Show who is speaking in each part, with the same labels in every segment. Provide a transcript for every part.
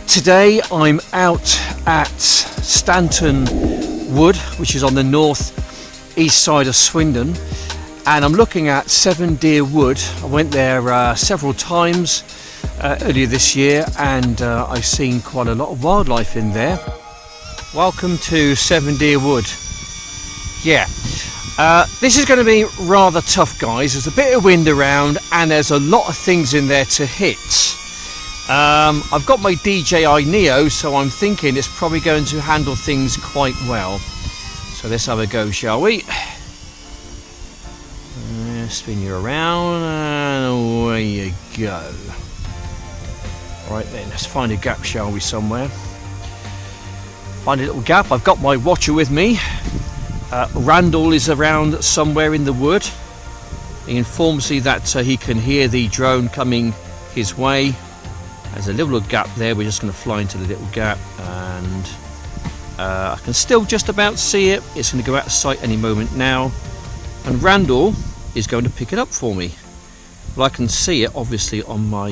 Speaker 1: Today I'm out at Stanton Wood, which is on the north east side of Swindon, and I'm looking at Seven Deer Wood. I went there several times earlier this year, and I've seen quite a lot of wildlife in there. Welcome to Seven Deer Wood. Yeah, this is going to be rather tough, guys. There's a bit of wind around and there's a lot of things in there to hit. I've got my DJI Neo, so I'm thinking it's probably going to handle things quite well. So let's have a go, shall we? Spin you around and away you go. Right then, let's find a gap, shall we, somewhere. Find a little gap. I've got my watcher with me. Randall is around somewhere in the wood. He informs me that he can hear the drone coming his way. There's a little gap there. We're just going to fly into the little gap, and I can still just about see it. It's going to go out of sight any moment now, and Randall is going to pick it up for me. Well, I can see it obviously on my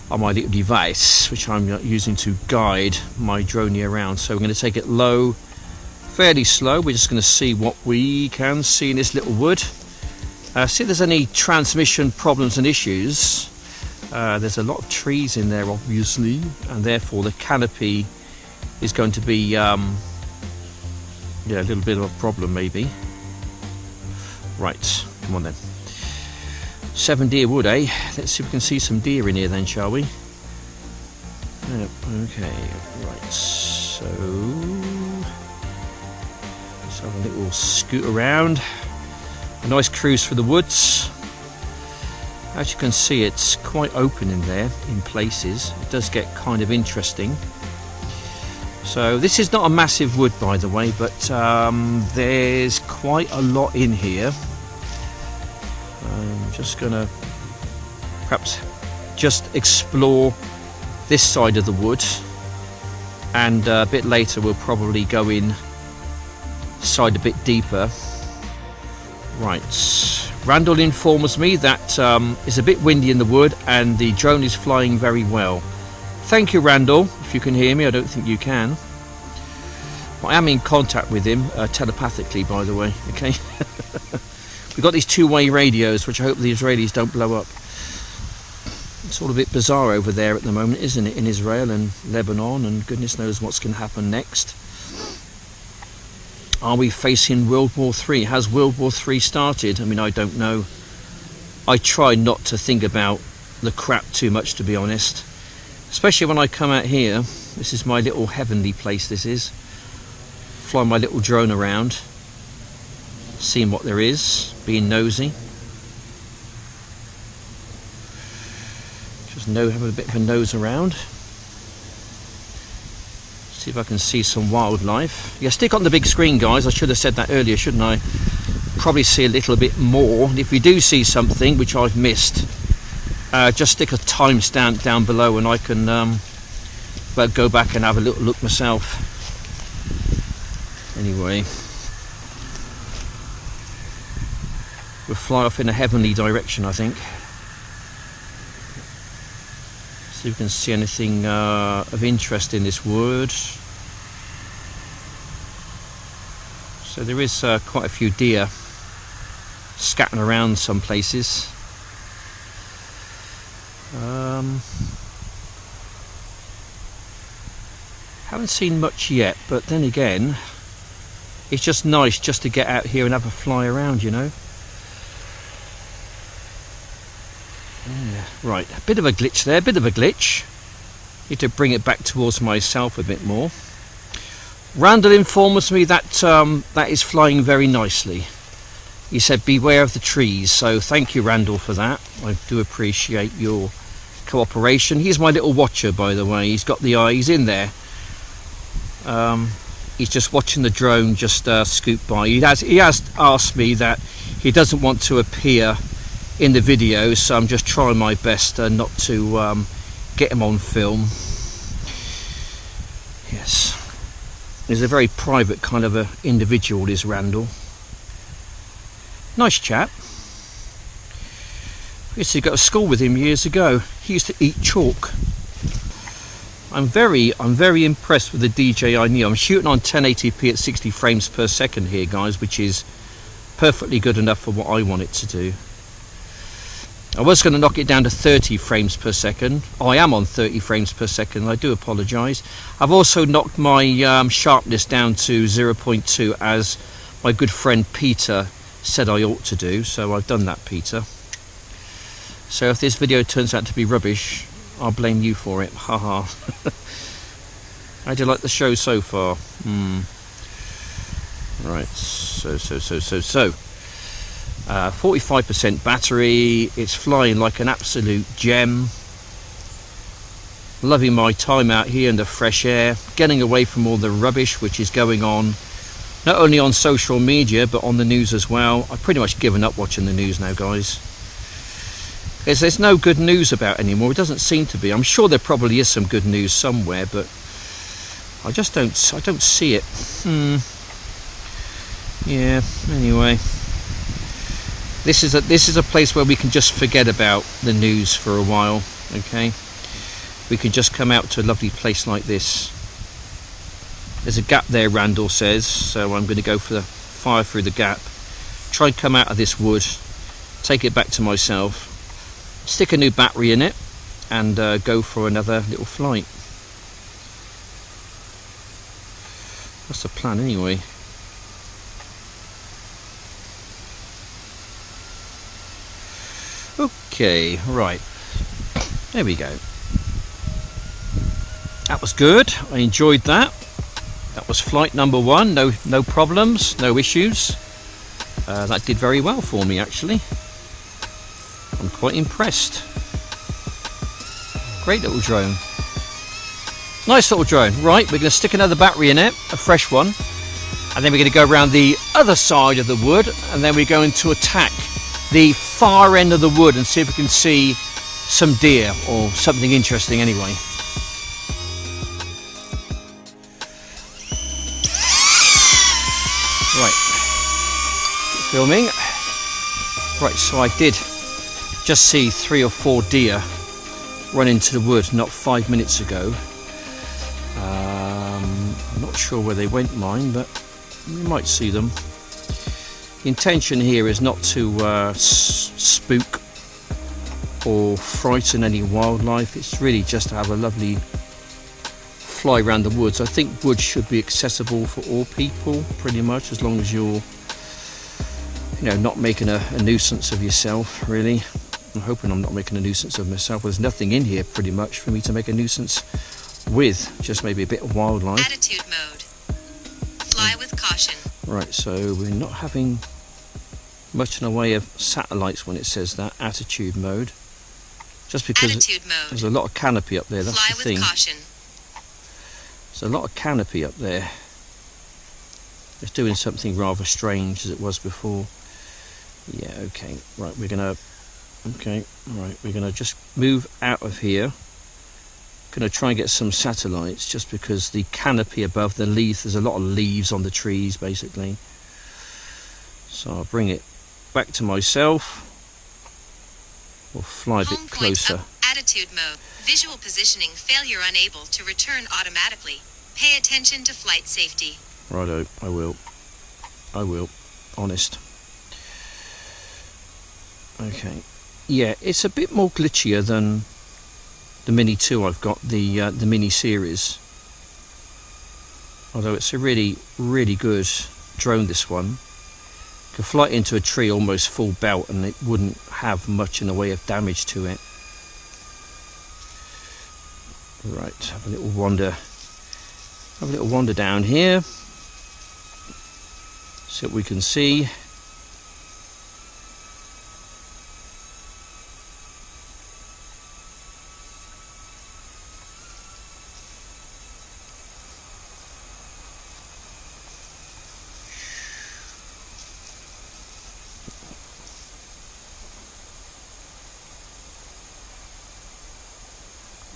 Speaker 1: little device, which I'm using to guide my drone around. So we're going to take it low, fairly slow. We're just going to see what we can see in this little wood. See if there's any transmission problems and issues. There's a lot of trees in there, obviously, and therefore the canopy is going to be yeah, a little bit of a problem maybe. Right, come on then. Seven Deer Wood, eh? Let's see if we can see some deer in here then, shall we? Yep, okay, right, so let's have a little scoot around. A nice cruise through the woods. As you can see, it's quite open in there in places. It does get kind of interesting. So this is not a massive wood, by the way, but there's quite a lot in here. I'm just gonna perhaps just explore this side of the wood, and a bit later we'll probably go inside a bit deeper. Right, Randall informs me that it's a bit windy in the wood and the drone is flying very well. Thank you, Randall. If you can hear me, I don't think you can. I am in contact with him telepathically, by the way. Okay. We've got these two-way radios, which I hope the Israelis don't blow up. It's all a bit bizarre over there at the moment, isn't it, in Israel and Lebanon, and goodness knows what's going to happen next. Are we facing World War III? Has World War III started? I mean, I don't know. I try not to think about the crap too much, to be honest. Especially when I come out here. This is my little heavenly place, this is. Fly my little drone around, seeing what there is, being nosy. Just having a bit of a nose around. See if I can see some wildlife. Yeah, stick on the big screen, guys. I should have said that earlier, shouldn't I? Probably see a little bit more. And if we do see something which I've missed, just stick a timestamp down below and I can well, go back and have a little look myself. Anyway, we'll fly off in a heavenly direction, I think. See if we can see anything of interest in this wood. So there is quite a few deer scattered around some places. Haven't seen much yet, but then again, it's just nice just to get out here and have a fly around, you know. Yeah, right, a bit of a glitch there, bit of a glitch. Need to bring it back towards myself a bit more. Randall informs me that that is flying very nicely. He said beware of the trees, so thank you, Randall, for that. I do appreciate your cooperation. He's my little watcher, by the way. He's got the eyes in there. He's just watching the drone just scoot by. He has asked me that he doesn't want to appear in the video, so I'm just trying my best not to get him on film. Yes, he's a very private kind of a individual, is Randall. Nice chap. I used to go to school with him years ago. He used to eat chalk. I'm very impressed with the DJI Neo. I'm shooting on 1080p at 60 frames per second here, guys, which is perfectly good enough for what I want it to do. I was going to knock it down to 30 frames per second. I am on 30 frames per second. I do apologise. I've also knocked my sharpness down to 0.2, as my good friend Peter said I ought to do. So I've done that, Peter. So if this video turns out to be rubbish, I'll blame you for it. Haha. How do you like the show so far? Right. So. 45% battery. It's flying like an absolute gem. Loving my time out here in the fresh air, getting away from all the rubbish which is going on, not only on social media but on the news as well. I've pretty much given up watching the news now, guys, because there's no good news about anymore. It doesn't seem to be. I'm sure there probably is some good news somewhere, but I don't see it. Yeah, anyway, this is a place where we can just forget about the news for a while. Okay, we can just come out to a lovely place like this. There's a gap there, Randall says, so I'm going to go for the fire through the gap, try and come out of this wood, take it back to myself, stick a new battery in it, and go for another little flight. That's the plan anyway. Okay, right, there we go. That was good. I enjoyed that. That was flight number 1. No problems, no issues. That did very well for me, actually. I'm quite impressed. Great little drone. Nice little drone. Right, we're going to stick another battery in it, a fresh one, and then we're going to go around the other side of the wood, and then we're going to attack the far end of the wood and see if we can see some deer or something interesting anyway. Right, filming. Right, so I did just see 3 or 4 deer run into the wood not 5 minutes ago. I'm not sure where they went, mine, but we might see them. The intention here is not to spook or frighten any wildlife. It's really just to have a lovely fly around the woods. I think woods should be accessible for all people, pretty much, as long as you're, not making a nuisance of yourself, really. I'm hoping I'm not making a nuisance of myself. There's nothing in here, pretty much, for me to make a nuisance with. Just maybe a bit of wildlife.
Speaker 2: Attitude mode. Fly with caution.
Speaker 1: Right, so we're not having much in the way of satellites when it says that. Attitude mode. Just because there's a lot of canopy up there, that's
Speaker 2: Fly
Speaker 1: the thing.
Speaker 2: with caution.
Speaker 1: There's a lot of canopy up there. It's doing something rather strange as it was before. Yeah, okay. Right, we're gonna just move out of here. Gonna try and get some satellites, just because the canopy above the leaves, there's a lot of leaves on the trees basically. So I'll bring it back to myself. We'll fly a bit closer.
Speaker 2: Attitude mode. Visual positioning failure, unable to return automatically. Pay attention to flight safety.
Speaker 1: Righto, I will. Honest. Okay. Yeah, it's a bit more glitchier than the Mini 2 I've got, the Mini series. Although it's a really, really good drone, this one. Could fly into a tree almost full belt and it wouldn't have much in the way of damage to it. Right, have a little wander down here. See what we can see.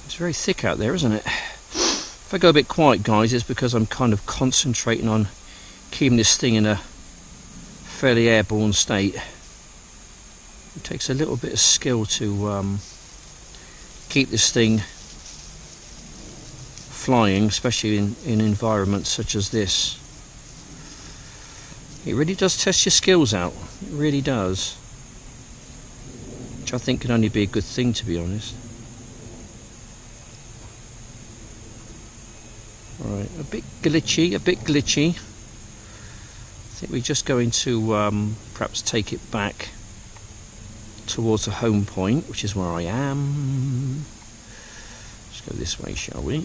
Speaker 1: It's very thick out there, isn't it? If I go a bit quiet, guys, it's because I'm kind of concentrating on keeping this thing in a fairly airborne state. It takes a little bit of skill to keep this thing flying, especially in environments such as this. It really does test your skills out. It really does. Which I think can only be a good thing, to be honest. Alright, a bit glitchy. I think we're just going to perhaps take it back towards the home point, which is where I am. Let's go this way, shall we?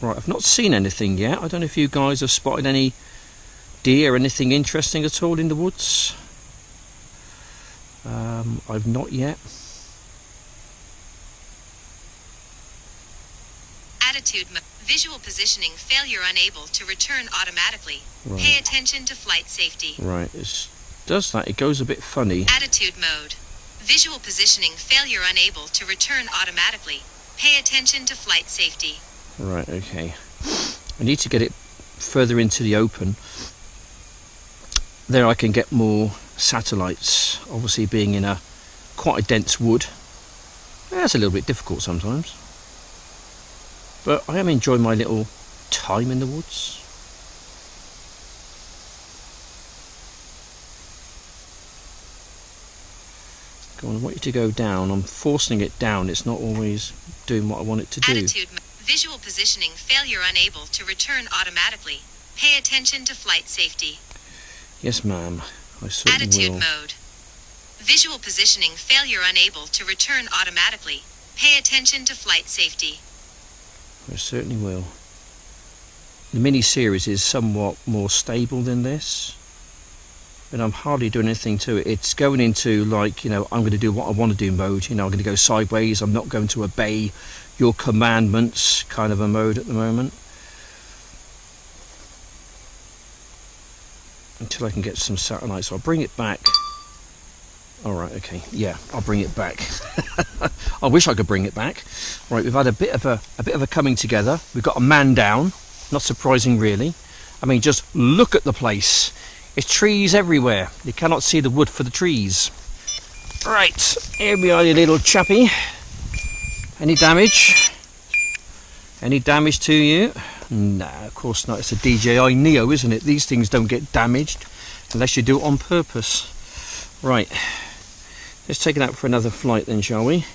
Speaker 1: Right, I've not seen anything yet. I don't know if you guys have spotted any deer or anything interesting at all in the woods. I've not yet.
Speaker 2: Attitude visual positioning failure unable to return automatically.
Speaker 1: Right.
Speaker 2: Pay attention to flight safety.
Speaker 1: Right, it does that. It goes a bit funny.
Speaker 2: Attitude mode. Visual positioning failure unable to return automatically. Pay attention to flight safety.
Speaker 1: Right, okay. I need to get it further into the open. There I can get more satellites. Obviously being in quite a dense wood. That's a little bit difficult sometimes. But I am enjoying my little time in the woods. Go on, I want you to go down. I'm forcing it down. It's not always doing what I want it to do.
Speaker 2: Attitude visual positioning failure unable to return automatically. Pay attention to flight safety.
Speaker 1: Yes, ma'am. I certainly
Speaker 2: Attitude
Speaker 1: will.
Speaker 2: mode. Visual positioning failure unable to return automatically. Pay attention to flight safety.
Speaker 1: I certainly will. The mini-series is somewhat more stable than this. But I'm hardly doing anything to it. It's going into, like, you know, I'm going to do what I want to do mode. You know, I'm going to go sideways. I'm not going to obey your commandments kind of a mode at the moment. Until I can get some satellites. I'll bring it back. Alright, okay. Yeah, I'll bring it back. I wish I could bring it back. Right, we've had a bit of a coming together. We've got a man down. Not surprising, really. I mean, just look at the place. There's trees everywhere. You cannot see the wood for the trees. Right, here we are, you little chappy. Any damage? Any damage to you? Nah, of course not. It's a DJI Neo, isn't it? These things don't get damaged unless you do it on purpose. Right, let's take it out for another flight then, shall we?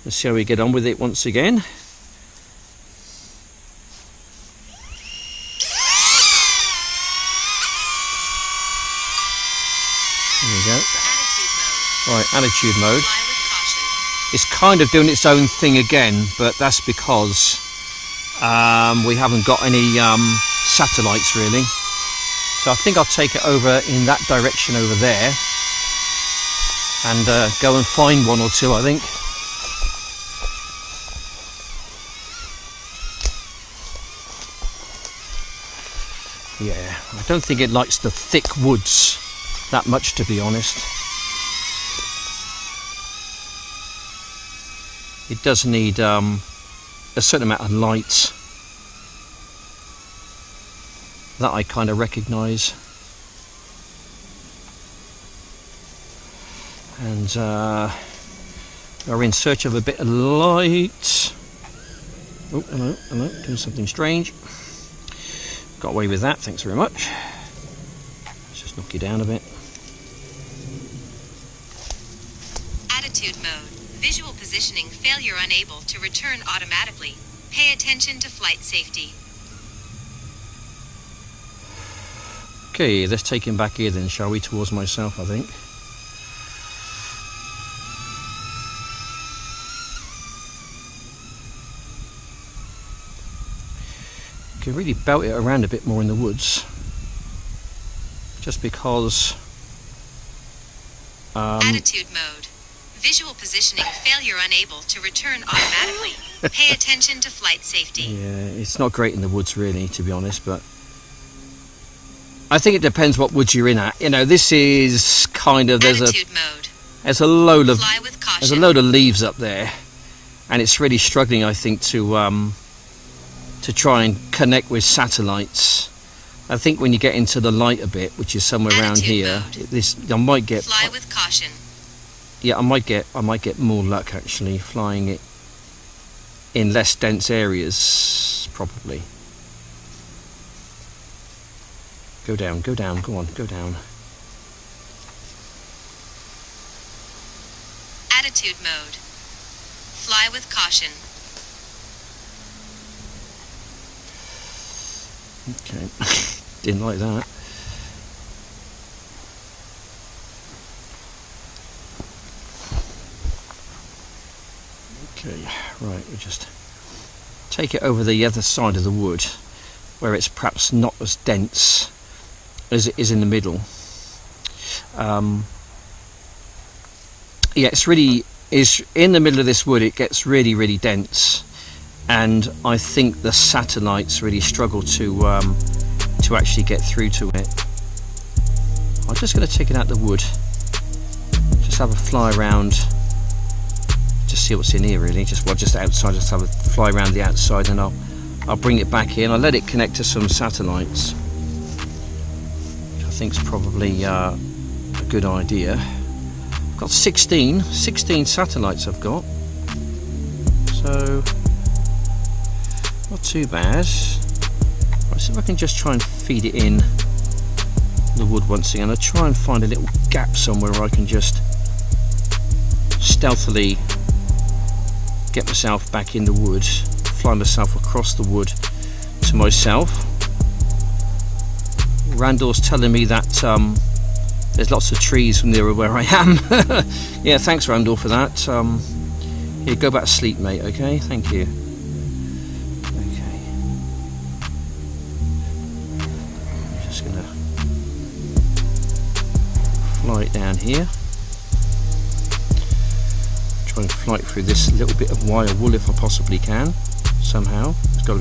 Speaker 1: Let's see how we get on with it once again. There we go. Right, attitude mode. It's kind of doing its own thing again, but that's because we haven't got any satellites really. So I think I'll take it over in that direction over there and go and find one or two, I think. Yeah, I don't think it likes the thick woods that much, to be honest. It does need a certain amount of light that I kind of recognise. And we're in search of a bit of light. Oh, hello, doing something strange. Got away with that, thanks very much. Let's just knock you down a bit.
Speaker 2: Attitude mode. Visual positioning failure unable to return automatically. Pay attention to flight safety.
Speaker 1: Okay, let's take him back here then, shall we, towards myself, I think. You can really belt it around a bit more in the woods. Just because...
Speaker 2: Attitude mode. Visual positioning failure unable to return automatically. Pay attention to flight safety.
Speaker 1: Yeah, it's not great in the woods really, to be honest, but I think it depends what woods you're in at. You know, this is kind of
Speaker 2: Attitude mode.
Speaker 1: There's a load of
Speaker 2: Fly with caution.
Speaker 1: there's a load of leaves up there, and it's really struggling, I think, to try and connect with satellites. I think when you get into the lighter bit, which is somewhere around here, I might get.
Speaker 2: Fly with caution.
Speaker 1: Yeah, I might get more luck actually flying it in less dense areas, probably. Go down, go on, go down.
Speaker 2: Attitude mode. Fly with caution.
Speaker 1: Okay, didn't like that. Okay, right, we just take it over the other side of the wood where it's perhaps not as dense as it is in the middle. Yeah, is in the middle of this wood. It gets really dense, and I think the satellites really struggle to actually get through to it. I'm just going to take it out the wood, just have a fly around, just see what's in here really. Just outside, just have a fly around the outside, and I'll bring it back in. I'll let it connect to some satellites, which I think is probably a good idea. I've got 16 satellites I've got, so not too bad. I'll see if I can just try and feed it in the wood once again. I'll try and find a little gap somewhere where I can just stealthily get myself back in the wood, fly myself across the wood to myself. Randall's telling me that there's lots of trees from near where I am. Yeah, thanks Randall for that. Here, go back to sleep mate, okay? Thank you. Okay. I'm just gonna fly it down here. Try and fly it through this little bit of wire wool if I possibly can, somehow. There's got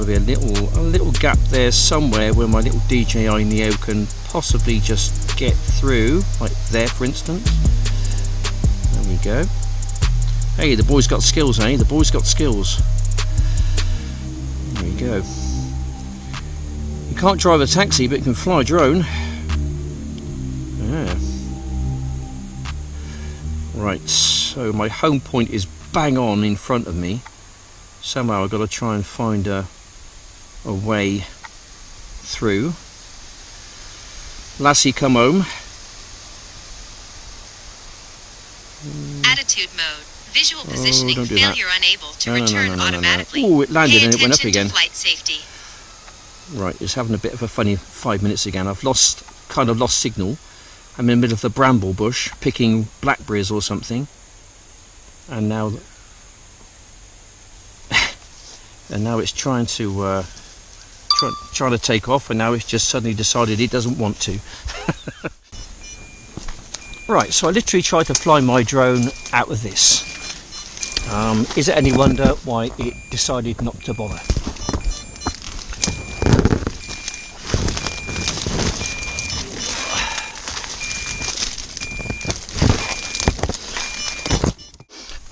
Speaker 1: to be a little gap there somewhere where my little DJI Neo can possibly just get through, like there for instance. There we go. Hey, the boy's got skills, eh? The boy's got skills. There we go. You can't drive a taxi, but you can fly a drone. Yeah. Right, so my home point is bang on in front of me. Somehow I've got to try and find a way through. Lassie, come home.
Speaker 2: Attitude mode. Visual positioning.
Speaker 1: Don't do
Speaker 2: Failure
Speaker 1: that.
Speaker 2: unable to
Speaker 1: No,
Speaker 2: return automatically.
Speaker 1: Oh, it landed and it went up
Speaker 2: Pay attention
Speaker 1: again.
Speaker 2: to flight safety.
Speaker 1: Right, it's having a bit of a funny 5 minutes again. I've lost signal. I'm in the middle of the bramble bush picking blackberries or something, and now it's trying to take off, and now it's just suddenly decided it doesn't want to. Right, so I literally tried to fly my drone out of this. Is it any wonder why it decided not to bother?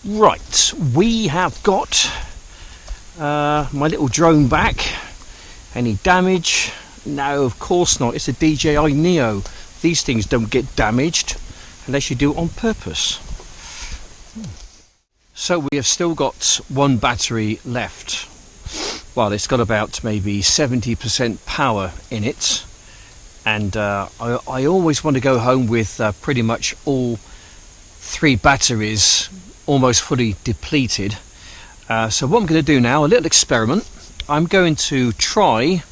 Speaker 1: Right, we have got my little drone back. Any damage? No, of course not. It's a DJI Neo. These things don't get damaged unless you do it on purpose. So we have still got one battery left. Well, it's got about maybe 70% power in it, and I always want to go home with pretty much all 3 batteries almost fully depleted. So what I'm going to do now, a little experiment. I'm going to try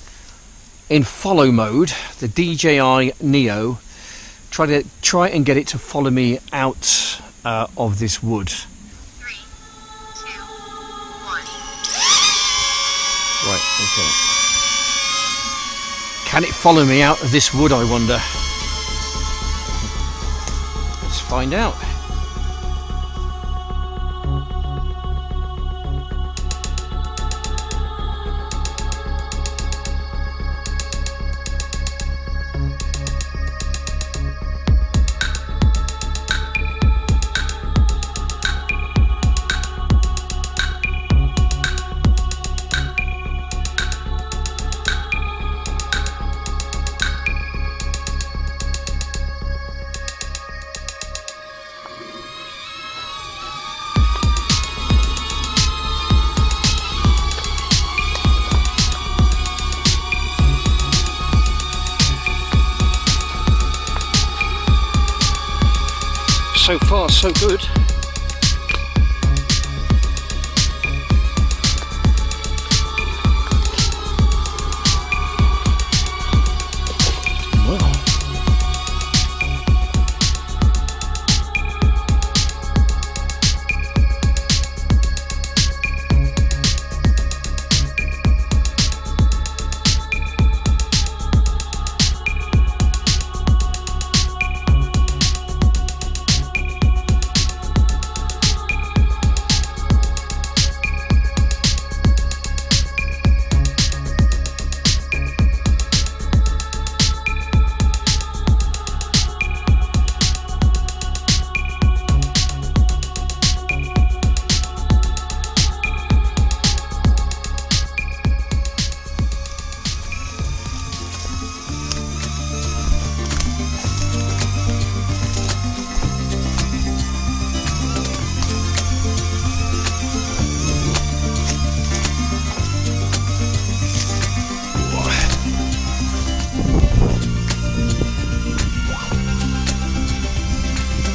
Speaker 1: in follow mode the DJI Neo, try and get it to follow me out of this wood.
Speaker 2: 3, 2, 1.
Speaker 1: Right, okay. Can it follow me out of this wood, I wonder? Let's find out. So far, so good.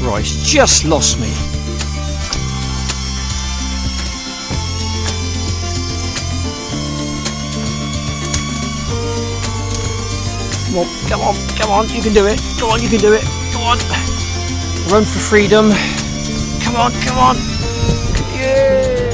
Speaker 1: Right, it's just lost me. Come on, you can do it. Go on, you can do it. Go on. Run for freedom. Come on. Yeah.